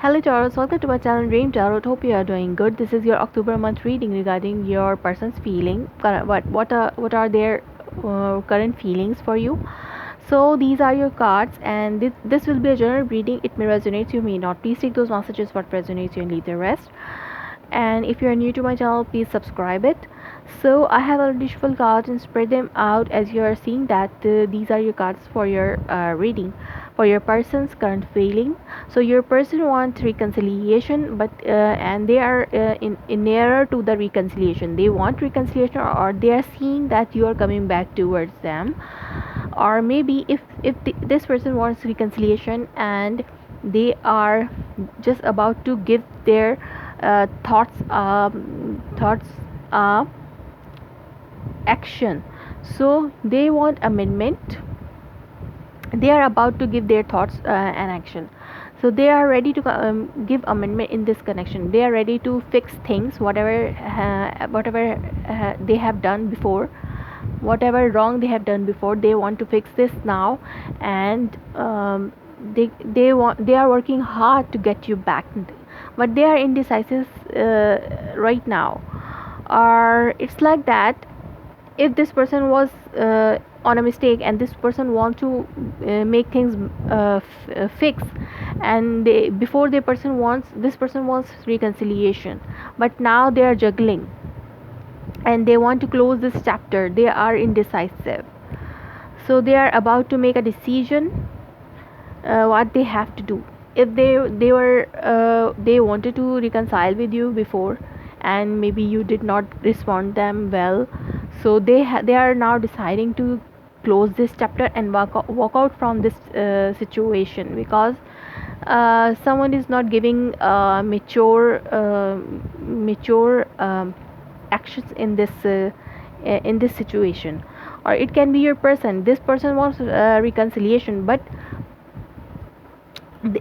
Hello Taurus, welcome to my channel Dream Tarot. Hope you are doing good. This is your October month reading regarding your person's feeling. What are their current feelings for you? So these are your cards, and this will be a general reading. It may resonate, you may not. Please take those messages what resonates you and leave the rest. And if you are new to my channel, please subscribe it. So I have already shuffled cards and spread them out. As you are seeing that these are your cards for your reading for your person's current feeling. So your person wants reconciliation, but and they are in nearer to the reconciliation. They want reconciliation, or they are seeing that you are coming back towards them. Or maybe if this person wants reconciliation and they are just about to give their thoughts action. So they want amendment. They are about to give their thoughts and action. So they are ready to give amendment in this connection. They are ready to fix things, whatever they have done before, whatever wrong they have done before. They want to fix this now, and they are working hard to get you back, but they are indecisive right now. Or it's like that, if this person was on a mistake and this person wants to make things fix, and before this person wants reconciliation, but now they are juggling and they want to close this chapter. They are indecisive, so they are about to make a decision what they have to do. If they wanted to reconcile with you before, and maybe you did not respond them well, so they are now deciding to close this chapter and walk out from this situation, because someone is not giving mature actions in this situation. Or it can be your person. This person wants reconciliation, but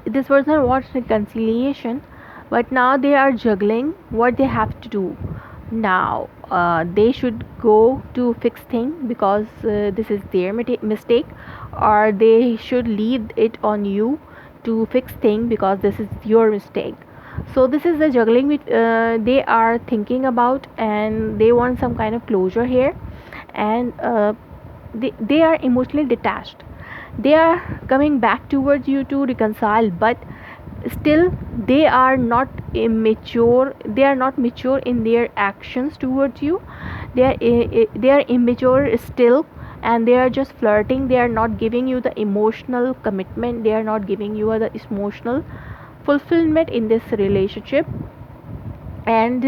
this person wants reconciliation, but now they are juggling what they have to do now. They should go to fix thing because this is their mistake, or they should leave it on you to fix thing because this is your mistake. So this is the juggling which they are thinking about, and they want some kind of closure here. And they are emotionally detached. They are coming back towards you to reconcile, but still they are not immature. They are not mature in their actions towards you. They are immature still, and they are just flirting. They are not giving you the emotional commitment. They are not giving you the emotional fulfillment in this relationship. And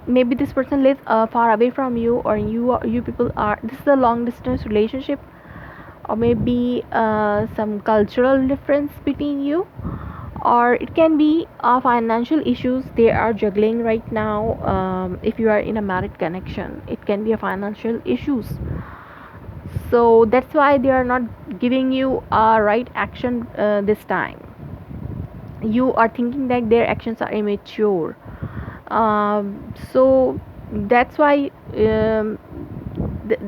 maybe this person lives far away from you, or you people are, this is a long distance relationship, or maybe some cultural difference between you, or it can be financial issues they are juggling right now. If you are in a married connection, it can be a financial issues. So that's why they are not giving you a right action this time. You are thinking that their actions are immature. So that's why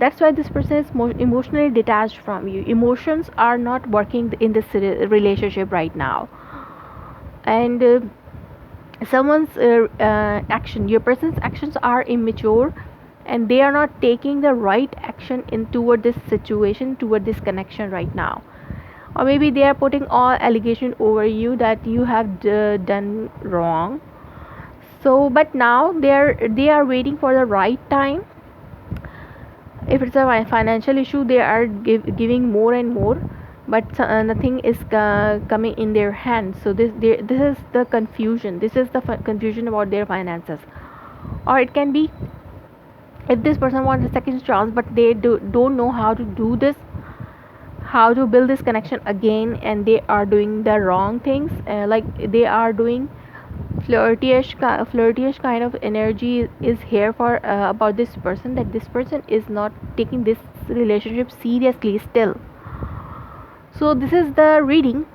that's why this person is more emotionally detached from you. Emotions are not working in this relationship right now. And someone's action, your person's actions are immature, and they are not taking the right action in toward this situation, toward this connection right now. Or maybe they are putting all allegation over you that you have done wrong. So but now they are waiting for the right time. If it's a financial issue, they are giving more and more, but nothing is coming in their hands. So this is the confusion. This is the confusion about their finances. Or it can be, if this person wants a second chance, but they don't know how to do this, how to build this connection again, and they are doing the wrong things. Like they are doing flirtyish kind of energy is here for about this person, that this person is not taking this relationship seriously still. So this is the reading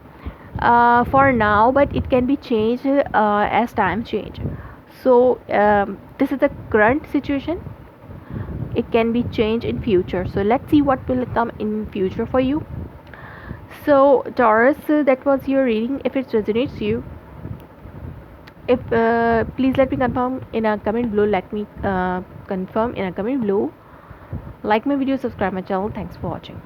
for now, but it can be changed as time change. So this is the current situation. It can be changed in future. So let's see what will come in future for you. So Taurus, that was your reading. If it resonates you, if please let me confirm in a comment below. Let me confirm in a comment below. Like my video, subscribe my channel. Thanks for watching.